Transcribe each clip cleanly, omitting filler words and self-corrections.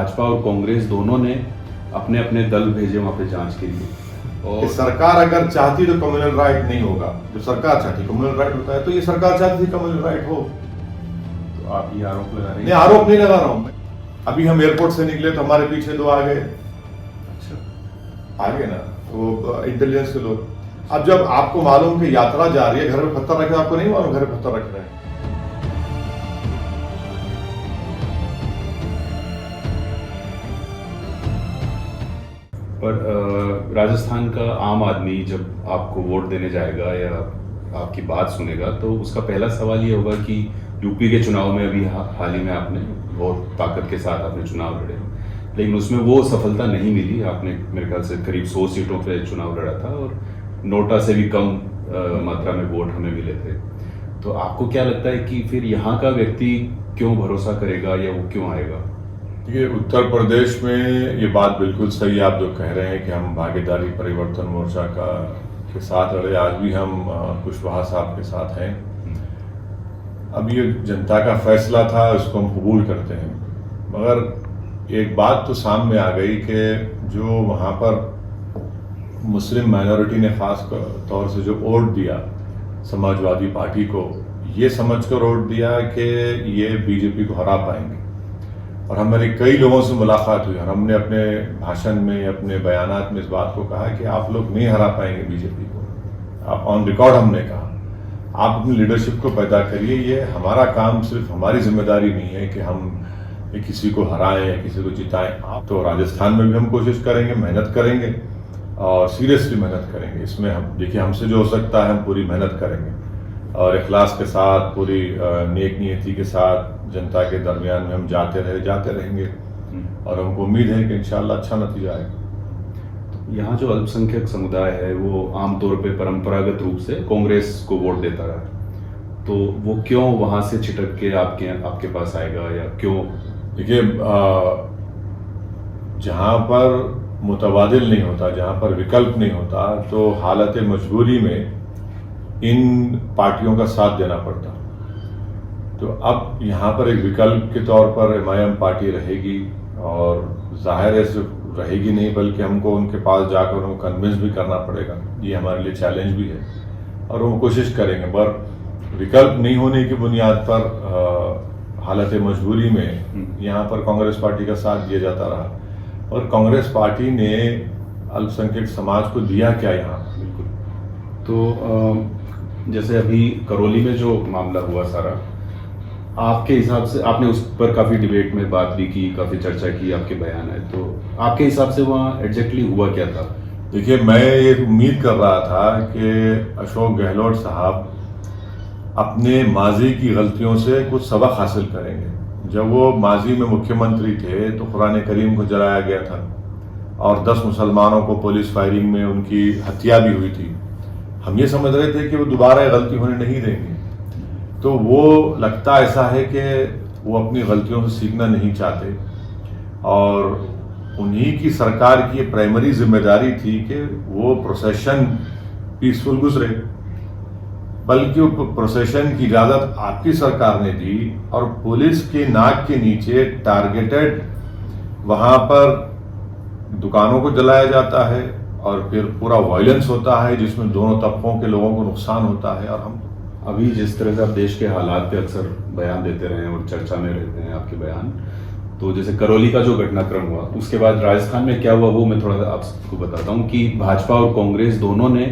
भाजपा और कांग्रेस दोनों ने अपने अपने दल भेजे वहां पे जांच के लिए। और सरकार अगर चाहती तो कम्युनल राइट नहीं होगा। जो सरकार चाहती कम्युनल राइट होता है, तो ये सरकार चाहती थी कम्युनल राइट हो। तो आप ये आरोप लगा रहे हैं? नहीं, आरोप नहीं लगा रहा हूं मैं। अभी हम एयरपोर्ट से निकले तो हमारे पीछे 2 आ गए। अच्छा, आ गए ना, वो इंटेलिजेंस के लोग। अब जब आपको मालूम कि यात्रा जा रही है, घर में पत्थर रखे, आपको नहीं मालूम घर में पत्थर रख रहे हैं। पर राजस्थान का आम आदमी जब आपको वोट देने जाएगा या आपकी बात सुनेगा तो उसका पहला सवाल ये होगा कि यूपी के चुनाव में अभी हाल ही में आपने बहुत ताकत के साथ आपने चुनाव लड़े, लेकिन उसमें वो सफलता नहीं मिली। आपने मेरे ख्याल से करीब 100 सीटों पे चुनाव लड़ा था और नोटा से भी कम मात्रा में वोट हमें मिले थे। तो आपको क्या लगता है कि फिर यहाँ का व्यक्ति क्यों भरोसा करेगा या वो क्यों आएगा? देखिए, उत्तर प्रदेश में ये बात बिल्कुल सही है आप जो कह रहे हैं कि हम भागीदारी परिवर्तन मोर्चा के साथ लड़े। आज भी हम कुशवाहा साहब के साथ हैं। अब ये जनता का फैसला था, इसको हम कबूल करते हैं। मगर एक बात तो सामने आ गई कि जो वहाँ पर मुस्लिम माइनॉरिटी ने खास तौर से जो वोट दिया समाजवादी पार्टी को, ये समझकर वोट दिया कि ये बीजेपी को हरा पाएंगे। और हमारे कई लोगों से मुलाकात हुई और हमने अपने भाषण में, अपने बयानात में इस बात को कहा कि आप लोग नहीं हरा पाएंगे बीजेपी को। आप ऑन रिकॉर्ड हमने कहा, आप अपनी लीडरशिप को पैदा करिए। ये हमारा काम, सिर्फ हमारी जिम्मेदारी नहीं है कि हम किसी को हराएं या किसी को जिताएं। आप तो राजस्थान में भी हम कोशिश करेंगे, मेहनत करेंगे और सीरियसली मेहनत करेंगे। इसमें हम देखिए, हमसे जो हो सकता है हम पूरी मेहनत करेंगे और इखलास के साथ, पूरी नेक नियति के साथ जनता के दरमियान में हम जाते रहेंगे और हमको उम्मीद है कि इंशाल्लाह अच्छा नतीजा आएगा। यहाँ जो अल्पसंख्यक समुदाय है वो आमतौर पे परंपरागत रूप से कांग्रेस को वोट देता रहा, तो वो क्यों वहां से छिटक के आपके पास आएगा या क्यों? देखिए, जहाँ पर मुतबादिल नहीं होता, जहाँ पर विकल्प नहीं होता, तो हालत मजबूरी में इन पार्टियों का साथ देना पड़ता। तो अब यहाँ पर एक विकल्प के तौर पर एमआईएम पार्टी रहेगी और जाहिर है सिर्फ रहेगी नहीं बल्कि हमको उनके पास जाकर उनको कन्विंस भी करना पड़ेगा। ये हमारे लिए चैलेंज भी है और हम कोशिश करेंगे। पर विकल्प नहीं होने की बुनियाद पर हालत मजबूरी में यहाँ पर कांग्रेस पार्टी का साथ दिया जाता रहा। और कांग्रेस पार्टी ने अल्पसंख्यक समाज को दिया क्या यहाँ? बिल्कुल। तो जैसे अभी करौली में जो मामला हुआ सारा, आपके हिसाब से, आपने उस पर काफ़ी डिबेट में बात भी की, काफ़ी चर्चा की, आपके बयान है, तो आपके हिसाब से वहाँ एग्जैक्टली हुआ क्या था? देखिए, मैं ये उम्मीद कर रहा था कि अशोक गहलोत साहब अपने माजी की गलतियों से कुछ सबक हासिल करेंगे। जब वो माजी में मुख्यमंत्री थे तो कुरान करीम को जलाया गया था और 10 मुसलमानों को पुलिस फायरिंग में उनकी हत्या भी हुई थी। हम ये समझ रहे थे कि वो दोबारा गलती होने नहीं देंगे। तो वो लगता ऐसा है कि वो अपनी गलतियों से सीखना नहीं चाहते और उन्हीं की सरकार की प्राइमरी जिम्मेदारी थी कि वो प्रोसेशन पीसफुल गुजरे। बल्कि वो प्रोसेशन की इजाज़त आपकी सरकार ने दी और पुलिस के नाक के नीचे टारगेटेड वहाँ पर दुकानों को जलाया जाता है और फिर पूरा वायलेंस होता है जिसमें दोनों तबकों के लोगों को नुकसान होता है। और हम अभी जिस तरह से आप देश के हालात पे अक्सर बयान देते रहे हैं और चर्चा में रहते हैं आपके बयान, तो जैसे करौली का जो घटनाक्रम हुआ उसके बाद राजस्थान में क्या हुआ वो मैं थोड़ा सा आपको बताता हूँ कि भाजपा और कांग्रेस दोनों ने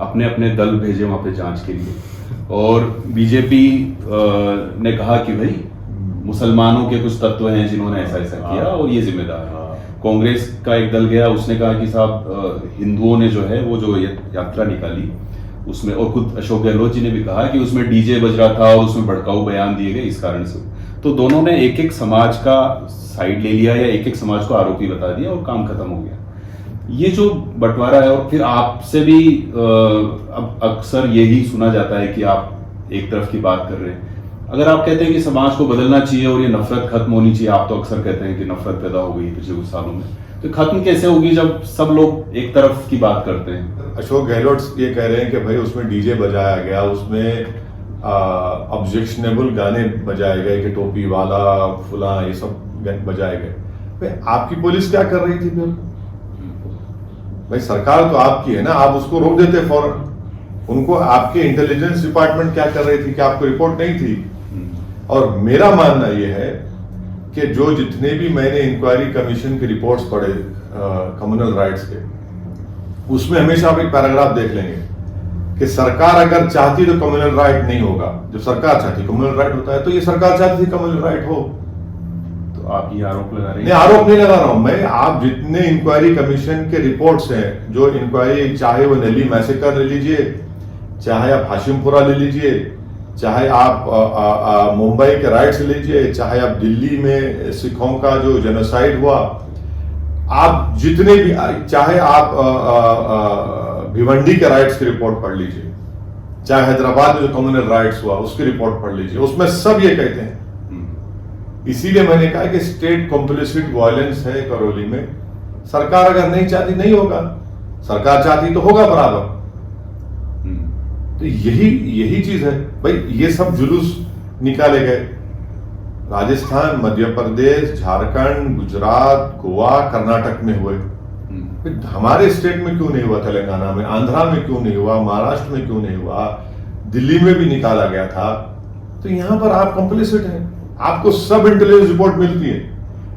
अपने अपने दल भेजे वहाँ पे जांच के लिए और बीजेपी ने कहा कि भाई मुसलमानों के कुछ तत्व हैं जिन्होंने ऐसा ऐसा किया और ये जिम्मेदार है। कांग्रेस का एक दल गया, उसने कहा कि साहब हिंदुओं ने जो है वो जो यात्रा निकाली उसमें, और खुद अशोक गहलोत जी ने भी कहा कि उसमें डीजे बज रहा था और उसमें भड़काऊ बयान दिए गए इस कारण से। तो दोनों ने एक एक समाज का साइड ले लिया या एक एक समाज को आरोपी बता दिया और काम खत्म हो गया। ये जो बंटवारा है, और फिर आपसे भी अब अक्सर यही सुना जाता है कि आप एक तरफ की बात कर रहे हैं। अगर आप कहते हैं कि समाज को बदलना चाहिए और ये नफरत खत्म होनी चाहिए, आप तो अक्सर कहते हैं कि नफरत पैदा हो गई पिछले कुछ सालों में, तो खत्म कैसे होगी जब सब लोग एक तरफ की बात करते हैं? अशोक गहलोत ये कह रहे हैं कि भाई उसमें डीजे बजाया गया, उसमें ऑब्जेक्शनेबल गाने बजाए गए कि टोपी वाला फुला, ये सब बजाए गए। भाई आपकी पुलिस क्या कर रही थी फिर? भाई सरकार तो आपकी है ना, आप उसको रोक देते फौरन। उनको आपके इंटेलिजेंस डिपार्टमेंट क्या कर रही थी कि आपको रिपोर्ट नहीं थी? और मेरा मानना यह है कि जो जितने भी मैंने इंक्वायरी कमीशन के रिपोर्ट्स पढ़े कम्युनल राइट्स के, उसमें हमेशा आप एक पैराग्राफ देख लेंगे कि सरकार अगर चाहती तो कम्युनल राइट नहीं होगा। जब सरकार चाहती कम्युनल राइट होता है, तो ये सरकार चाहती थी कम्युनल राइट हो। तो आप ये आरोप लगा रहे हैं? नहीं, आरोप नहीं लगा रहा हूं मैं। आप जितने इंक्वायरी कमीशन के रिपोर्ट्स हैं, जो इंक्वायरी, चाहे वो नेली मैसेकर ले लीजिए, चाहे आप हाशिमपुरा ले लीजिए, चाहे आप मुंबई के राइट्स लीजिए, चाहे आप दिल्ली में सिखों का जो जेनोसाइड हुआ, आप जितने भी, चाहे आप भिवंडी के राइट्स की रिपोर्ट पढ़ लीजिए, चाहे हैदराबाद में जो कम्युनल राइट्स हुआ उसकी रिपोर्ट पढ़ लीजिए, उसमें सब ये कहते हैं। इसीलिए मैंने कहा कि स्टेट कॉम्प्लिसिट वायलेंस है करौली में। सरकार अगर नहीं चाहती नहीं होगा, सरकार चाहती तो होगा बराबर। तो यही चीज है भाई। ये सब जुलूस निकाले गए राजस्थान, मध्य प्रदेश, झारखंड, गुजरात, गोवा, कर्नाटक में हुए। हमारे स्टेट में क्यों नहीं हुआ? तेलंगाना में, आंध्रा में क्यों नहीं हुआ? महाराष्ट्र में क्यों नहीं हुआ? दिल्ली में भी निकाला गया था। तो यहां पर आप कंप्लिसिट हैं, आपको सब इंटेलिजेंस रिपोर्ट मिलती है।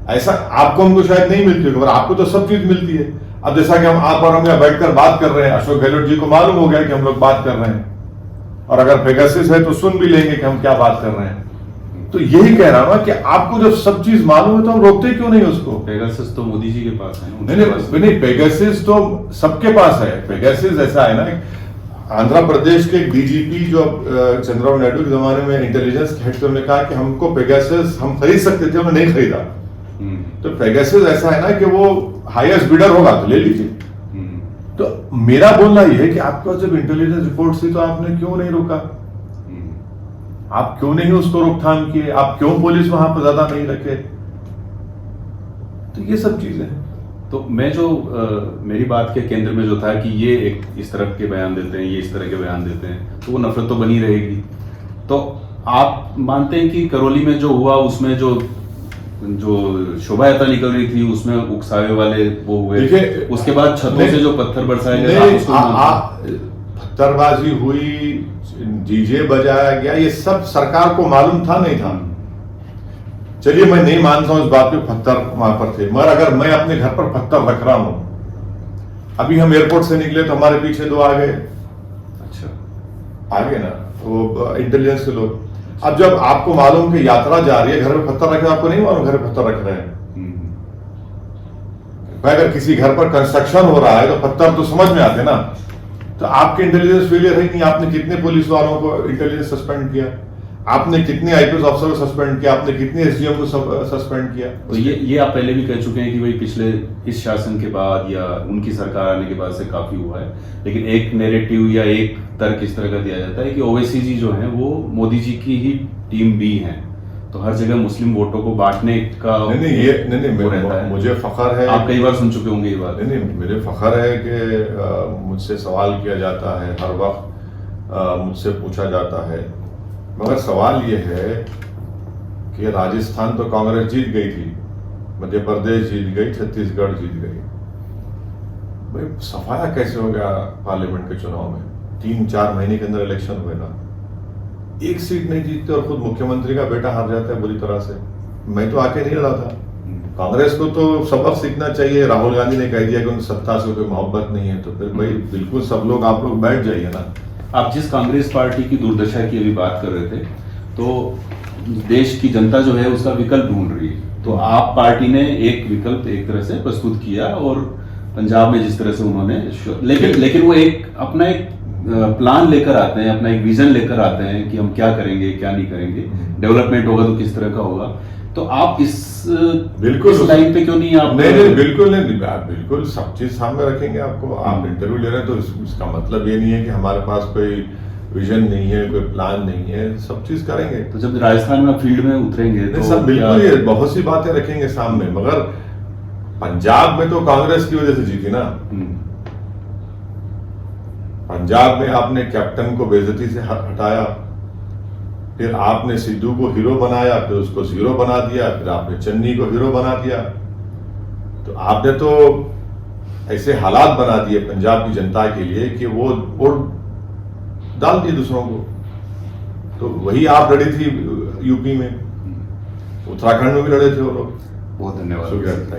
ऐसा आपको, हमको शायद नहीं मिलती होगी, पर आपको तो सब चीज मिलती है। अब जैसा कि आप और हम यहाँ बैठकर बात कर रहे हैं, अशोक गहलोत जी को मालूम हो गया कि हम लोग बात कर रहे हैं, और अगर पेगासस है तो सुन भी लेंगे कि हम क्या बात कर रहे हैं। तो यही कह रहा हूं कि आपको जब सब चीज मालूम है तो हम रोकते क्यों नहीं उसको? पेगासस तो मोदी जी के पास है। नहीं, पेगासस तो सबके पास है। पेगासस ऐसा है ना, आंध्र प्रदेश के डीजीपी जो चंद्रबाबू नायडू के जमाने में इंटेलिजेंस हेड थे, उन्होंने कहा कि हमको पेगासस हम खरीद सकते थे, उन्होंने नहीं खरीदा। तो पेगासस ऐसा है ना कि वो हाईएस्ट बिडर होगा तो ले लीजिए। तो मेरा बोलना यह है कि आपके पास जब इंटेलिजेंस रिपोर्ट थी तो आपने क्यों नहीं रोका? आप क्यों नहीं उसको रोकथाम किए? आप क्यों पुलिस वहां पर ज्यादा नहीं रखे? तो ये सब चीजें। तो मैं जो मेरी बात के केंद्र में जो था कि ये एक इस तरह के बयान देते हैं, ये इस तरह के बयान देते हैं, तो वो नफरत तो बनी रहेगी। तो आप मानते हैं कि करौली में जो हुआ उसमें जो शोभा यात्रा निकल रही थी उसमें उकसावे वाले वो हुए, उसके बाद छतों से जो पत्थर बरसाए गए, पत्थरबाजी हुई, डीजे बजाया गया, ये सब सरकार को मालूम था नहीं था? चलिए मैं नहीं मानता हूं इस बात पे, पत्थर वहां पर थे, मगर अगर मैं अपने घर पर पत्थर रख रहा हूं, अभी हम एयरपोर्ट से निकले तो हमारे पीछे दो आ गए। अच्छा, आ गए ना वो इंटेलिजेंस के लोग। अब जब आपको मालूम कि यात्रा जा रही है, घर में पत्थर रखे, आपको नहीं मालूम घर में पत्थर रख रहे हैं। अगर किसी घर पर कंस्ट्रक्शन हो रहा है तो पत्थर तो समझ में आते ना। तो आपके इंटेलिजेंस फेलियर है नहीं। आपने कितने पुलिस वालों को इंटेलिजेंस सस्पेंड किया? आपने कितने आईपीएस अफसर को सस्पेंड किया? आपने कितने एसडीएम को सस्पेंड किया? तो ये आप पहले भी कह चुके हैं कि भाई पिछले इस शासन के बाद या उनकी सरकार आने के बाद से काफी हुआ है, लेकिन एक नैरेटिव या एक तर्क इस तरह का दिया जाता है कि ओवैसी जी जो हैं वो मोदी जी की ही टीम बी हैं, तो हर जगह मुस्लिम वोटों को बांटने का नहीं, मुझे फखर है। आप कई बार सुन चुके होंगे ये बात। नहीं, मुझे फखर है कि मुझसे सवाल किया जाता है, हर वक्त मुझसे पूछा जाता है, मगर सवाल ये है कि राजस्थान तो कांग्रेस जीत गई थी, मध्य प्रदेश जीत गई, छत्तीसगढ़ जीत गई, भाई सफाया कैसे हो गया पार्लियामेंट के चुनाव में? 3-4 महीने के अंदर इलेक्शन हुए ना, एक सीट नहीं जीतते और खुद मुख्यमंत्री का बेटा हार जाता है बुरी तरह से। मैं तो आके नहीं लड़ा था। कांग्रेस को तो सबक सीखना चाहिए। राहुल गांधी ने कह दिया कि उन सत्ता से कोई मोहब्बत नहीं है, तो फिर भाई बिल्कुल सब लोग, आप लोग बैठ जाइए ना। आप जिस कांग्रेस पार्टी की दुर्दशा की अभी बात कर रहे थे, तो देश की जनता जो है उसका विकल्प ढूंढ रही है, तो आप पार्टी ने एक विकल्प एक तरह से प्रस्तुत किया, और पंजाब में जिस तरह से उन्होंने, लेकिन वो एक अपना एक प्लान लेकर आते हैं, अपना एक विजन लेकर आते हैं कि हम क्या करेंगे क्या नहीं करेंगे, डेवलपमेंट होगा तो किस तरह का होगा। तो आप बिल्कुल इस लाइन पे क्यों नहीं? आप नहीं, बिल्कुल नहीं, बिल्कुल सब चीज सामने रखेंगे आपको। आप इंटरव्यू ले रहे हैं तो इसका मतलब ये नहीं है कि हमारे पास कोई विजन नहीं है, कोई प्लान नहीं है, सब चीज करेंगे। तो जब राजस्थान में फील्ड में उतरेंगे तो सब बिल्कुल, ये बहुत सी बातें रखेंगे सामने, मगर पंजाब में तो कांग्रेस की वजह से जीती ना। पंजाब में आपने कैप्टन को बेइज्जती से हटाया, फिर आपने सिद्धू को हीरो बनाया, फिर उसको जीरो बना दिया, फिर आपने चन्नी को हीरो बना दिया। तो आपने तो ऐसे हालात बना दिए पंजाब की जनता के लिए कि वो वोट डाल दिए दूसरों को। तो वही आप लड़ी थी यूपी में, उत्तराखंड में भी लड़े थे वो लोग। बहुत धन्यवाद। शुक्रिया, थैंक यू।